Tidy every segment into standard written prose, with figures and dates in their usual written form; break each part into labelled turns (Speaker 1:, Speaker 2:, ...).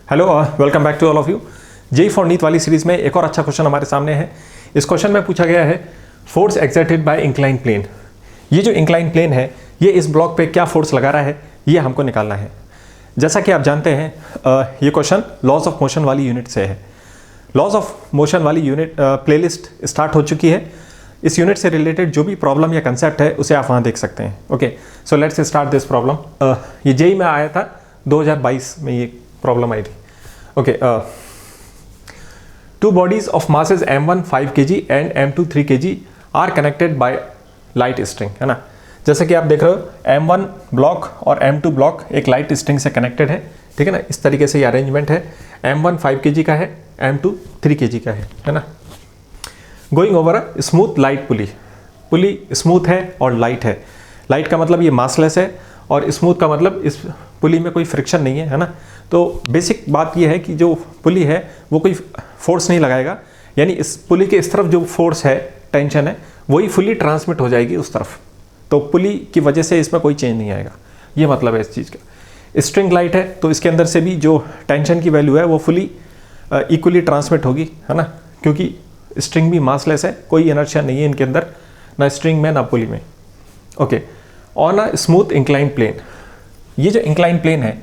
Speaker 1: Hello, welcome back to all of you. JEE for NEET वाली series में एक और अच्छा क्वेश्चन हमारे सामने है। इस क्वेश्चन में पूछा गया है force exerted by incline plane. ये जो इंक्लाइन प्लेन है ये इस ब्लॉक पे क्या फोर्स लगा रहा है ये हमको निकालना है। जैसा कि आप जानते हैं ये क्वेश्चन लॉज ऑफ मोशन वाली यूनिट से है। लॉज ऑफ मोशन वाली यूनिट प्लेलिस्ट स्टार्ट हो चुकी है। इस यूनिट से रिलेटेड जो भी प्रॉब्लम या कंसेप्ट है उसे आप वहाँ देख सकते हैं। Okay, so let's start this problem. ये जेई में आया था 2022 में, ये प्रॉब्लम आई थी। Okay, two bodies of masses m1 5 kg and m2 3 kg are connected by light string, है ना। जैसे कि आप देख रहे हो m1 ब्लॉक और m2 ब्लॉक एक लाइट स्ट्रिंग से कनेक्टेड है, ठीक है ना। इस तरीके से ये अरेंजमेंट है। m1 5 kg का है, m2 3 kg का है ना। Going over a smooth light pulley. Pulley smooth है और लाइट है। लाइट का मतलब ये मासलेस है और स्मूथ का मतलब इस पुली में कोई फ्रिक्शन नहीं है ना। तो बेसिक बात ये है कि जो पुली है वो कोई फोर्स नहीं लगाएगा, यानी इस पुली के इस तरफ जो फोर्स है, टेंशन है, वही फुली ट्रांसमिट हो जाएगी उस तरफ। तो पुली की वजह से इसमें कोई चेंज नहीं आएगा, ये मतलब है इस चीज़ का। स्ट्रिंग लाइट है तो इसके अंदर से भी जो टेंशन की वैल्यू है वो फुली इक्वली ट्रांसमिट होगी, है ना, क्योंकि स्ट्रिंग भी मासलेस है, कोई इनर्शिया नहीं है इनके अंदर, ना स्ट्रिंग में ना पुली में। Okay, on a smooth incline plane. ये जो इंक्लाइन प्लेन है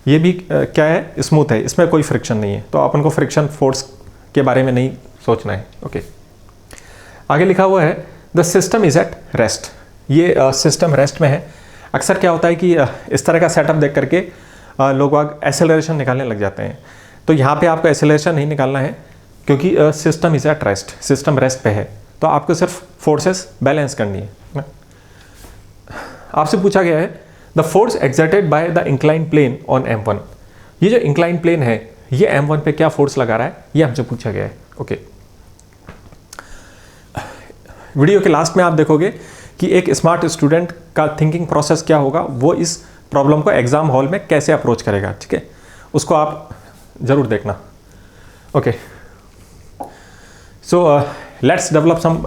Speaker 1: ये भी क्या है, स्मूथ है, इसमें कोई फ्रिक्शन नहीं है, तो अपन को फ्रिक्शन फोर्स के बारे में नहीं सोचना है। ओके, आगे लिखा हुआ है the system is at rest. ये सिस्टम रेस्ट में है। अक्सर क्या होता है कि इस तरह का सेटअप देख करके लोग एक्सेलरेशन निकालने लग जाते हैं। तो यहाँ पे आपको एक्सेलरेशन नहीं निकालना है क्योंकि system is at rest, system rest पे है, तो आपको सिर्फ फोर्सेस बैलेंस करनी है ना। आपसे पूछा गया है the force exerted by the incline plane on m1। ये जो इंक्लाइन प्लेन है ये m1 पे क्या फोर्स लगा रहा है ये हमसे पूछा गया है। ओके, वीडियो के लास्ट में आप देखोगे कि एक स्मार्ट स्टूडेंट का थिंकिंग प्रोसेस क्या होगा, वो इस प्रॉब्लम को एग्जाम हॉल में कैसे अप्रोच करेगा, ठीक है, उसको आप जरूर देखना। Okay, so let's develop some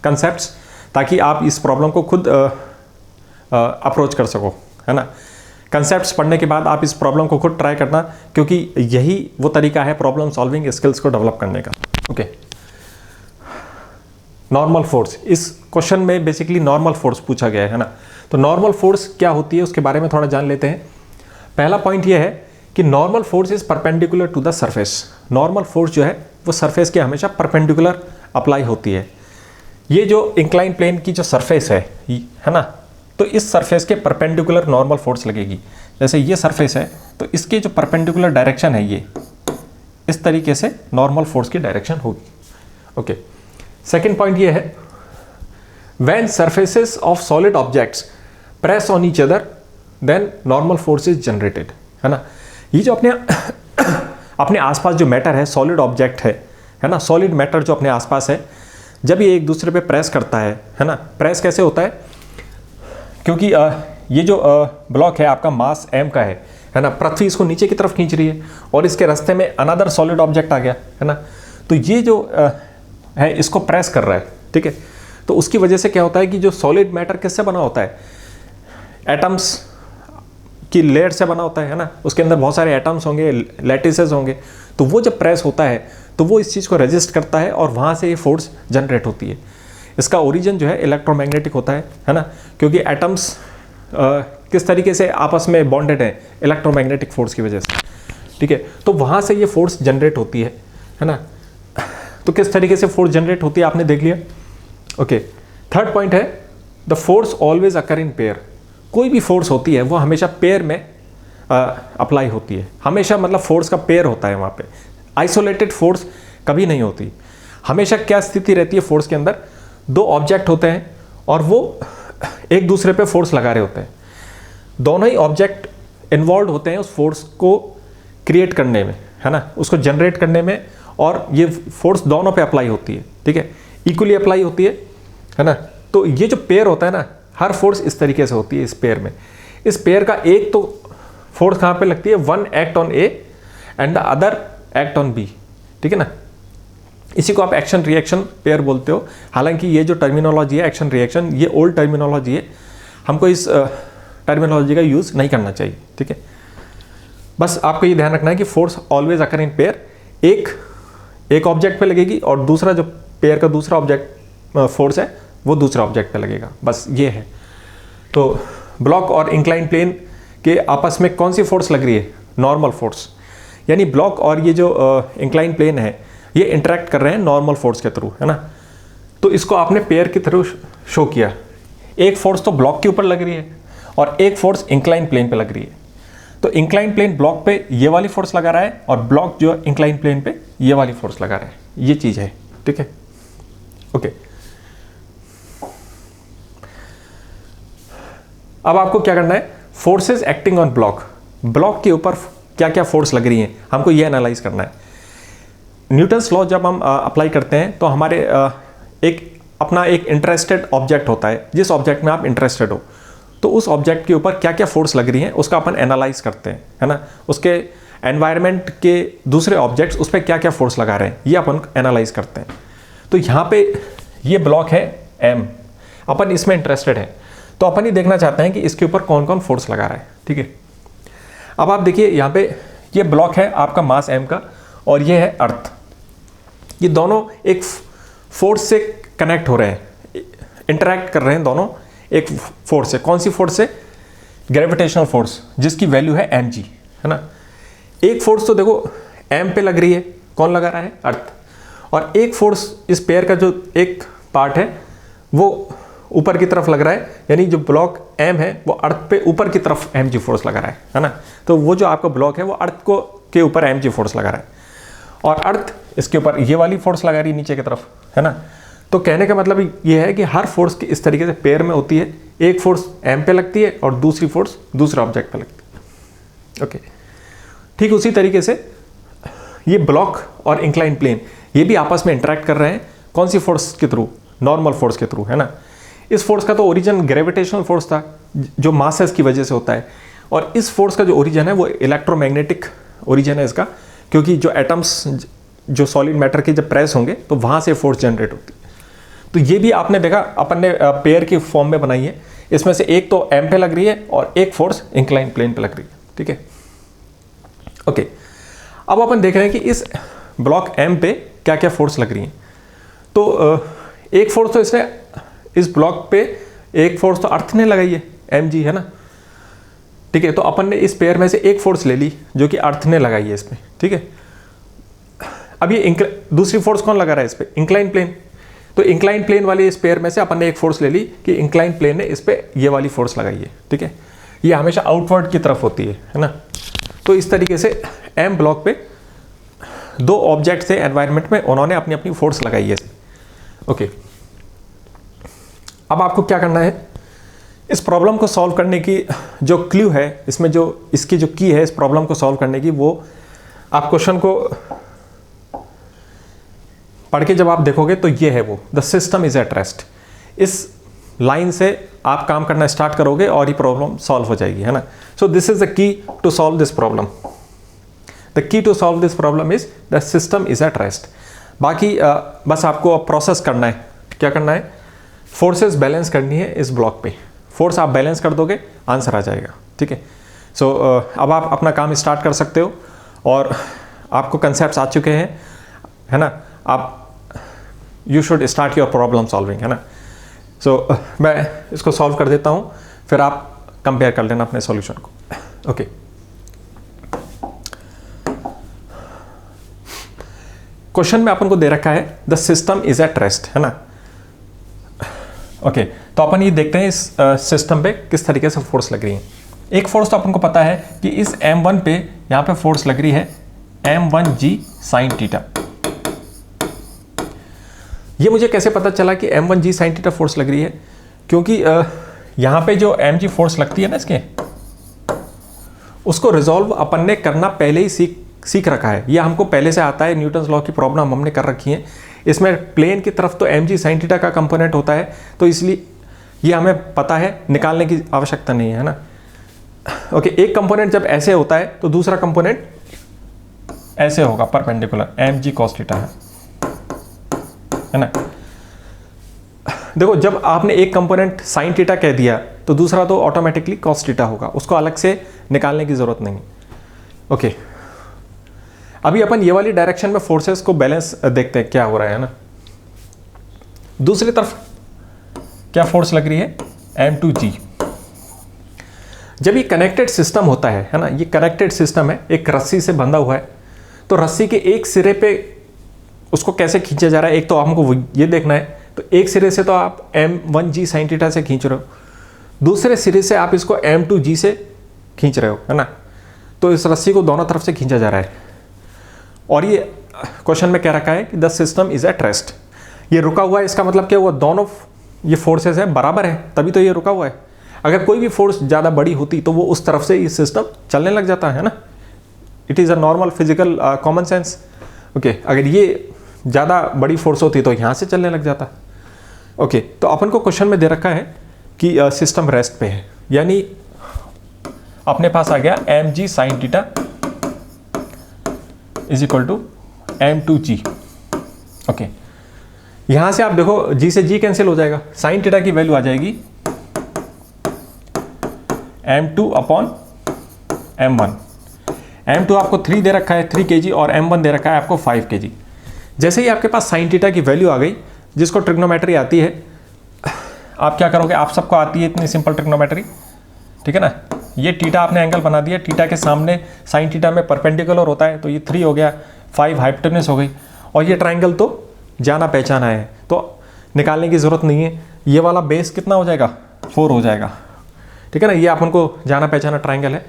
Speaker 1: concepts ताकि आप इस प्रॉब्लम को खुद अप्रोच कर सको, है ना। कंसेप्ट्स पढ़ने के बाद आप इस प्रॉब्लम को खुद ट्राई करना, क्योंकि यही वो तरीका है प्रॉब्लम सॉल्विंग स्किल्स को डेवलप करने का। ओके, नॉर्मल फोर्स, इस क्वेश्चन में बेसिकली नॉर्मल फोर्स पूछा गया है ना। तो नॉर्मल फोर्स क्या होती है उसके बारे में थोड़ा जान लेते हैं। पहला पॉइंट ये है कि normal force is perpendicular to the surface. Normal force जो है वो सरफेस के हमेशा परपेंडिकुलर अप्लाई होती है। ये जो इंक्लाइन प्लेन की जो सरफेस है ना, तो इस सरफेस के परपेंडिकुलर नॉर्मल फोर्स लगेगी। जैसे ये सरफेस है तो इसके जो परपेंडिकुलर डायरेक्शन है ये इस तरीके से नॉर्मल फोर्स की डायरेक्शन होगी। ओके, सेकंड पॉइंट ये है when surfaces of solid objects press on each other than normal force is generated, है ना। ये जो अपने आसपास जो मैटर है, सॉलिड ऑब्जेक्ट है ना, सॉलिड मैटर जो अपने आसपास है, जब ये एक दूसरे पे प्रेस करता है ना, प्रेस कैसे होता है, क्योंकि ये जो ब्लॉक है आपका मास m का है ना, पृथ्वी इसको नीचे की तरफ खींच रही है और इसके रास्ते में अनदर सॉलिड ऑब्जेक्ट आ गया, है ना। तो ये जो है इसको प्रेस कर रहा है, ठीक है। तो उसकी वजह से क्या होता है कि जो सॉलिड मैटर किससे बना होता है, एटम्स की लेयर से बना होता है ना। उसके अंदर बहुत सारे एटम्स होंगे, लैटिसेस होंगे, तो वो जब प्रेस होता है तो वो इस चीज़ को रेजिस्ट करता है और वहाँ से ये फोर्स जनरेट होती है। इसका ओरिजिन जो है इलेक्ट्रोमैग्नेटिक होता है ना, क्योंकि एटम्स किस तरीके से आपस में बॉन्डेड हैं इलेक्ट्रोमैग्नेटिक फोर्स की वजह से, ठीक है। तो वहाँ से ये फोर्स जनरेट होती है ना। तो किस तरीके से फोर्स जनरेट होती है आपने देख लिया। ओके, थर्ड पॉइंट है the force always occur in pair. कोई भी फोर्स होती है वो हमेशा पेयर में अप्लाई होती है, हमेशा, मतलब फोर्स का पेयर होता है वहाँ पे। आइसोलेटेड फोर्स कभी नहीं होती। हमेशा क्या स्थिति रहती है फोर्स के अंदर, दो ऑब्जेक्ट होते हैं और वो एक दूसरे पे फोर्स लगा रहे होते हैं, दोनों ही ऑब्जेक्ट इन्वॉल्व होते हैं उस फोर्स को क्रिएट करने में, है ना, उसको जनरेट करने में, और ये फोर्स दोनों पे अप्लाई होती है, ठीक है, इक्वली अप्लाई होती है ना। तो ये जो पेयर होता है ना, हर फोर्स इस तरीके से होती है इस पेयर में। इस पेयर का एक तो फोर्स कहाँ पे लगती है, one act on A and the other act on B, ठीक है ना। इसी को आप एक्शन रिएक्शन पेयर बोलते हो। हालांकि ये जो टर्मिनोलॉजी है एक्शन रिएक्शन, ये ओल्ड टर्मिनोलॉजी है, हमको इस टर्मिनोलॉजी का यूज़ नहीं करना चाहिए, ठीक है। बस आपको ये ध्यान रखना है कि force always occur in pair, एक ऑब्जेक्ट पे लगेगी और दूसरा जो पेयर का दूसरा ऑब्जेक्ट फोर्स है वो दूसरा ऑब्जेक्ट पे लगेगा, बस ये है। तो ब्लॉक और इंक्लाइन प्लेन के आपस में कौन सी फोर्स लग रही है? Normal force. यानी ब्लॉक और ये जो इंक्लाइन प्लेन है ये इंटरेक्ट कर रहे हैं नॉर्मल फोर्स के थ्रू, है ना। तो इसको आपने पेयर के थ्रू शो किया। एक फोर्स तो ब्लॉक के ऊपर लग रही है और एक फोर्स इंक्लाइन प्लेन पे लग रही है। तो इंक्लाइन प्लेन ब्लॉक पे ये वाली फोर्स लगा रहा है और ब्लॉक जो इंक्लाइन प्लेन पे ये वाली फोर्स लगा रहा है, ये चीज है, ठीक है। ओके, अब आपको क्या करना है? फोर्सेस एक्टिंग ऑन ब्लॉक के ऊपर क्या क्या फोर्स लग रही है हमको ये एनालाइज करना है। न्यूटन्स लॉ जब हम अप्लाई करते हैं तो हमारे एक इंटरेस्टेड ऑब्जेक्ट होता है, जिस ऑब्जेक्ट में आप इंटरेस्टेड हो, तो उस ऑब्जेक्ट के ऊपर क्या क्या फोर्स लग रही हैं उसका अपन एनालाइज करते हैं, है ना। उसके एनवायरनमेंट के दूसरे ऑब्जेक्ट्स उस पर क्या क्या फोर्स लगा रहे हैं ये अपन एनालाइज करते हैं। तो यहाँ पे ये ब्लॉक है एम, अपन इसमें इंटरेस्टेड है, तो अपन ये देखना चाहते हैं कि इसके ऊपर कौन कौन फोर्स लगा रहा है, ठीक है। अब आप देखिए यहाँ पे ये ब्लॉक है आपका मास एम का और ये है अर्थ। ये दोनों एक फोर्स से कनेक्ट हो रहे हैं, इंटरैक्ट कर रहे हैं दोनों एक फोर्स से। कौन सी फोर्स से? ग्रेविटेशनल फोर्स, जिसकी वैल्यू है mg, है ना। एक फोर्स तो देखो m पे लग रही है, कौन लगा रहा है? अर्थ। और एक फोर्स इस पेयर का जो एक पार्ट है वो ऊपर की तरफ लग रहा है, यानी जो ब्लॉक m है वो अर्थ पे ऊपर की तरफ mg फोर्स लगा रहा है ना। तो वो जो आपका ब्लॉक है वो अर्थ को के ऊपर mg फोर्स लगा रहा है और अर्थ इसके ऊपर ये वाली फोर्स लगा रही है नीचे की तरफ, है ना। तो कहने का मतलब ये है कि हर फोर्स की इस तरीके से पेयर में होती है, एक फोर्स m पे लगती है और दूसरी फोर्स दूसरे ऑब्जेक्ट पे लगती है, ओके। ठीक उसी तरीके से ये ब्लॉक और इंक्लाइन प्लेन ये भी आपस में इंटरेक्ट कर रहे हैं, कौन सी फोर्स के थ्रू? नॉर्मल फोर्स के थ्रू, है ना। इस फोर्स का तो ओरिजिन ग्रेविटेशनल फोर्स था जो मासेस की वजह से होता है, और इस फोर्स का जो ओरिजिन है वो इलेक्ट्रोमैग्नेटिक ओरिजिन है इसका, क्योंकि जो एटम्स जो सॉलिड मैटर के जब प्रेस होंगे तो वहाँ से फोर्स जनरेट होती है। तो ये भी आपने देखा अपन ने पेयर की फॉर्म में बनाई है, इसमें से एक तो m पे लग रही है और एक फोर्स इंक्लाइन प्लेन पे लग रही है, ठीक है, ओके। अब अपन देख रहे हैं कि इस ब्लॉक m पे क्या क्या फोर्स लग रही हैं। तो एक फोर्स तो इसने इस ब्लॉक पे एक फोर्स तो अर्थ ने लगाई है mg, है ना, ठीक है। तो अपन ने इस पेयर में से एक फोर्स ले ली जो कि अर्थ ने लगाई है इसमें, ठीक है। अब ये दूसरी फोर्स कौन लगा रहा है इस पे? Incline plane. तो इंक्लाइन प्लेन वाले इस पेयर में से अपन ने एक फोर्स ले ली कि इंक्लाइन प्लेन ने इस पे ये वाली फोर्स लगाई है, ठीक है। ये हमेशा आउटवर्ड की तरफ होती है ना। तो इस तरीके से एम ब्लॉक पे दो ऑब्जेक्ट थे एनवायरनमेंट में, उन्होंने अपनी अपनी फोर्स लगाई है, ओके। अब आपको क्या करना है? इस प्रॉब्लम को सॉल्व करने की जो क्लू है इसमें, जो इसकी जो की है इस प्रॉब्लम को सॉल्व करने की, वो आप क्वेश्चन को पढ़ के जब आप देखोगे तो ये है वो, the system is at rest. इस लाइन से आप काम करना स्टार्ट करोगे और ये प्रॉब्लम सॉल्व हो जाएगी, है ना। So this is the key to solve this problem. The key to solve this problem is the system is at rest. बाकी बस आपको अब प्रोसेस करना है। क्या करना है? फोर्सेस बैलेंस करनी है इस ब्लॉक पे। फोर्स आप बैलेंस कर दोगे, आंसर आ जाएगा, ठीक है। सो अब आप अपना काम स्टार्ट कर सकते हो और आपको कंसेप्ट आ चुके हैं, है ना। आप you should start your problem solving, है ना। सो मैं इसको सॉल्व कर देता हूँ, फिर आप कंपेयर कर लेना अपने सॉल्यूशन को, ओके। क्वेश्चन में अपन को दे रखा है the system is at rest, है ना, ओके। तो अपन ये देखते हैं इस सिस्टम पे किस तरीके से फोर्स लग रही है। एक फोर्स तो अपन को पता है कि इस m1 पे यहाँ पे फोर्स लग रही है m1g sin थीटा। ये मुझे कैसे पता चला कि m1g sin थीटा फोर्स लग रही है? क्योंकि यहाँ पे जो mg फोर्स लगती है ना इसके, उसको रिजॉल्व अपन ने करना पहले ही सीख रखा है। ये हमको पहले से आता है, न्यूटन्स लॉ की प्रॉब्लम हमने कर रखी है। इसमें प्लेन की तरफ तो mg sin थीटा का कंपोनेंट होता है, तो इसलिए ये हमें पता है, निकालने की आवश्यकता नहीं है ना, ओके। एक कंपोनेंट जब ऐसे होता है तो दूसरा कंपोनेंट ऐसे होगा, परपेंडिकुलर, mg cos थीटा है ना। देखो जब आपने एक कंपोनेंट sin थीटा कह दिया तो दूसरा तो ऑटोमेटिकली cos थीटा होगा, उसको अलग से निकालने की जरूरत नहीं, ओके, अभी अपन ये वाली डायरेक्शन में फोर्सेस को बैलेंस देखते हैं क्या हो रहा है ना। दूसरी तरफ क्या फोर्स लग रही है, M2G। जब ये कनेक्टेड सिस्टम होता है ना, ये कनेक्टेड सिस्टम है, एक रस्सी से बंधा हुआ है, तो रस्सी के एक सिरे पे उसको कैसे खींचा जा रहा है, एक तो हमको ये देखना है। तो एक सिरे से तो आप M1G sin थीटा से खींच रहे हो, दूसरे सिरे से आप इसको M2G से खींच रहे हो, है ना। तो इस रस्सी को दोनों तरफ से खींचा जा रहा है, और ये क्वेश्चन में क्या रखा है कि the system is at rest. ये रुका हुआ है, इसका मतलब क्या हुआ, दोनों ये फोर्सेस है बराबर है, तभी तो ये रुका हुआ है। अगर कोई भी फोर्स ज़्यादा बड़ी होती तो वो उस तरफ से ये सिस्टम चलने लग जाता है ना। It is a normal physical common sense. Okay, अगर ये ज़्यादा बड़ी फोर्स होती तो यहाँ से चलने लग जाता। ओके, तो अपन को क्वेश्चन में दे रखा है कि सिस्टम रेस्ट पे है, यानी अपने पास आ गया mg sin theta is equal to M2G। Okay, यहां से आप देखो g से g कैंसिल हो जाएगा, sin थीटा की वैल्यू आ जाएगी M2 अपॉन M1। M2 आपको 3 दे रखा है 3 kg, और M1 दे रखा है आपको 5 kg। जैसे ही आपके पास sin थीटा की वैल्यू आ गई, जिसको ट्रिग्नोमेट्री आती है, आप क्या करोगे, आप सबको आती है इतनी सिंपल ट्रिग्नोमेट्री, ठीक है ना। ये थीटा आपने एंगल बना दिया, थीटा के सामने sin थीटा में परपेंडिकुलर होता है, तो ये 3 हो गया, 5 हाइपोटेनस हो गई, और ये ट्राइंगल तो जाना पहचाना है, तो निकालने की ज़रूरत नहीं है। ये वाला बेस कितना हो जाएगा, 4 हो जाएगा, ठीक है ना। ये अपन को जाना पहचाना ट्राइंगल है,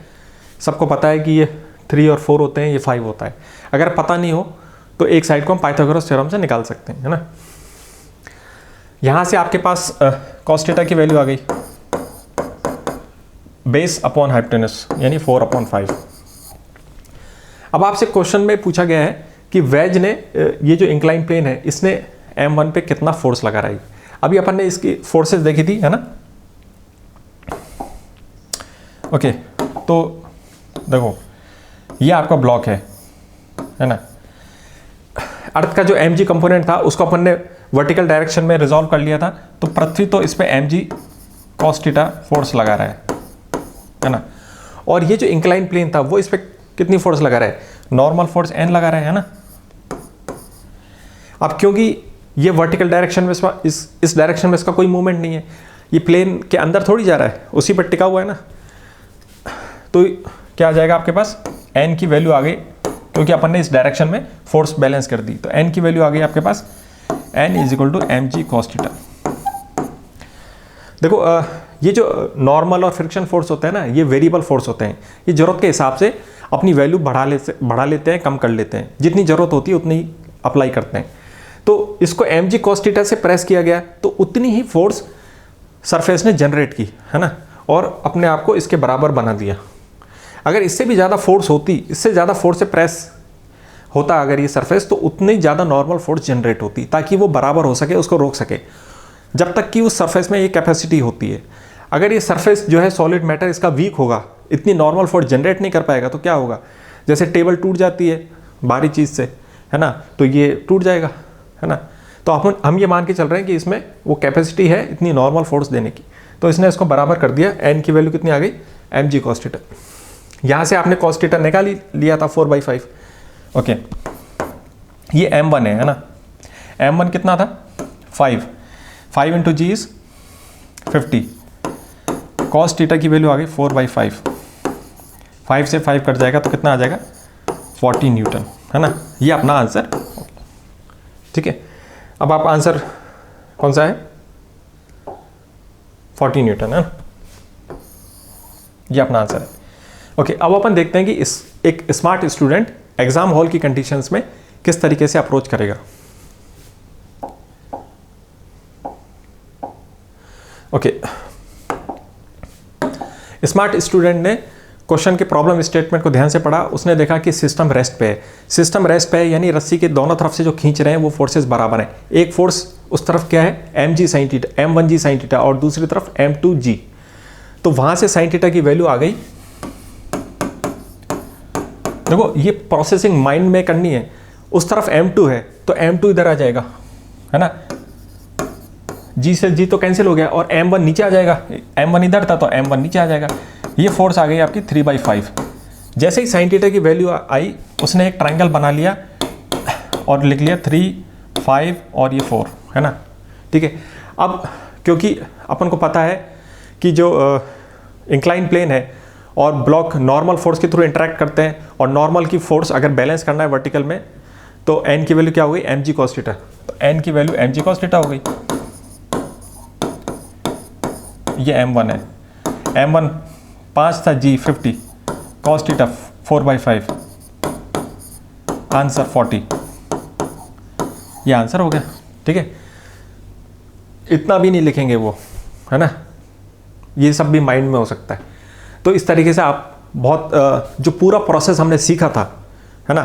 Speaker 1: सबको पता है कि ये 3 और 4 होते हैं, ये 5 होता है। अगर पता नहीं हो तो एक साइड को हम पाइथागोरस थ्योरम से निकाल सकते हैं, है ना। यहाँ से आपके पास cos थीटा की वैल्यू आ गई, बेस अपॉन हाइपोटेनस यानी 4/5। अब आपसे क्वेश्चन में पूछा गया है कि वेज ने ये जो इंक्लाइन प्लेन है, इसने M1 पे कितना फोर्स लगा रहा है। अभी अपन ने इसकी फोर्सेस देखी थी, है ना। ओके, तो देखो ये आपका ब्लॉक है ना। अर्थ का जो mg कंपोनेंट था उसको अपन ने वर्टिकल डायरेक्शन में रिजॉल्व कर लिया था, तो पृथ्वी तो इस पे mg cos थीटा फोर्स लगा रहा है ना। और ये जो इंक्लाइन प्लेन था वो इस पे कितनी फोर्स लगा रहा है, नॉर्मल फोर्स n लगा रहा है ना। अब क्योंकि ये वर्टिकल डायरेक्शन में इस डायरेक्शन में इसका कोई मूवमेंट नहीं है, ये प्लेन के अंदर थोड़ी जा रहा है, उसी पर टिका हुआ है ना, तो क्या आ जाएगा आपके पास, n की वैल्यू आ गई, क्योंकि अपन ने इस डायरेक्शन में फोर्स बैलेंस कर दी, तो n की वैल्यू आ गई आपके पास n is equal to mg cos theta. देखो ये जो नॉर्मल और फ्रिक्शन फोर्स होते हैं ना, ये वेरिएबल फोर्स होते हैं, ये जरूरत के हिसाब से अपनी वैल्यू बढ़ा लेते हैं, कम कर लेते हैं, जितनी जरूरत होती है उतनी ही अप्लाई करते हैं। तो इसको mg cos थीटा से प्रेस किया गया, तो उतनी ही फोर्स सरफेस ने जनरेट की, है ना, और अपने आप को इसके बराबर बना दिया। अगर इससे भी ज़्यादा फोर्स होती, इससे ज़्यादा फोर्स से प्रेस होता अगर ये सरफेस, तो उतनी ज़्यादा नॉर्मल फोर्स जनरेट होती, ताकि वो बराबर हो सके, उसको रोक सके, जब तक कि उस सरफेस में ये कैपेसिटी होती है। अगर ये सरफेस जो है सॉलिड मैटर इसका वीक होगा, इतनी नॉर्मल फोर्स जनरेट नहीं कर पाएगा, तो क्या होगा, जैसे टेबल टूट जाती है भारी चीज़ से, है ना, तो ये टूट जाएगा, है ना। तो हम ये मान के चल रहे हैं कि इसमें वो कैपेसिटी है इतनी नॉर्मल फोर्स देने की, तो इसने इसको बराबर कर दिया। n की वैल्यू कितनी आ गई, mg cos थीटा। यहाँ से आपने cos थीटा निकाल ही लिया था 4/5। ओके, ये m1 है ना, m1 कितना था 5 इंटू जी इज 50, cos थीटा की वैल्यू आ गई 4/5, 5 से 5 कट जाएगा तो कितना आ जाएगा 40 न्यूटन, है ना। ये अपना आंसर, ठीक है। अब आप आंसर कौन सा है, 40 न्यूटन, है ना, ये अपना आंसर है। ओके, अब अपन देखते हैं कि एक स्मार्ट स्टूडेंट एग्जाम हॉल की कंडीशंस में किस तरीके से अप्रोच करेगा। ओके, स्मार्ट स्टूडेंट ने क्वेश्चन के प्रॉब्लम स्टेटमेंट को ध्यान से पढ़ा, उसने देखा कि सिस्टम रेस्ट पे है। सिस्टम रेस्ट पे है यानी रस्सी के दोनों तरफ से जो खींच रहे हैं वो फोर्सेस बराबर हैं। एक फोर्स उस तरफ क्या है mg sin theta, m1g sin theta, और दूसरी तरफ m2g। तो वहां से sin थीटा की वैल्यू आ गई। देखो ये प्रोसेसिंग माइंड में करनी है। उस तरफ m2 है तो m2 इधर आ जाएगा, है ना, g से g तो कैंसिल हो गया, और m1 नीचे आ जाएगा, m1 इधर था तो m1 नीचे आ जाएगा। ये फोर्स आ गई आपकी 3/5, जैसे ही साइन थीटा की वैल्यू आई, उसने एक ट्राइंगल बना लिया और लिख लिया 3, 5 और ये 4, है ना, ठीक है। अब क्योंकि अपन को पता है कि जो इंक्लाइन प्लेन है और ब्लॉक नॉर्मल फोर्स के थ्रू इंटरेक्ट करते हैं, और नॉर्मल की फोर्स अगर बैलेंस करना है वर्टिकल में, तो एन की वैल्यू क्या हो गई, एम जी कॉस थीटा। तो एन की value m g cos theta हो गई। ये M1 है, M1 5 था, G 50, कॉस थीटा 4/5, आंसर 40। ये आंसर हो गया, ठीक है। इतना भी नहीं लिखेंगे वो, है ना, ये सब भी माइंड में हो सकता है। तो इस तरीके से आप बहुत जो पूरा प्रोसेस हमने सीखा था, है ना,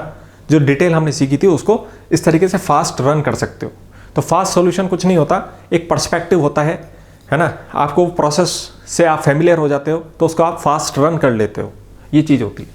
Speaker 1: जो डिटेल हमने सीखी थी, उसको इस तरीके से फास्ट रन कर सकते हो। तो फास्ट सॉल्यूशन कुछ नहीं होता, एक पर्सपेक्टिव होता है ना। आपको प्रोसेस से आप फेमिलियर हो जाते हो तो उसको आप फास्ट रन कर लेते हो, ये चीज़ होती है।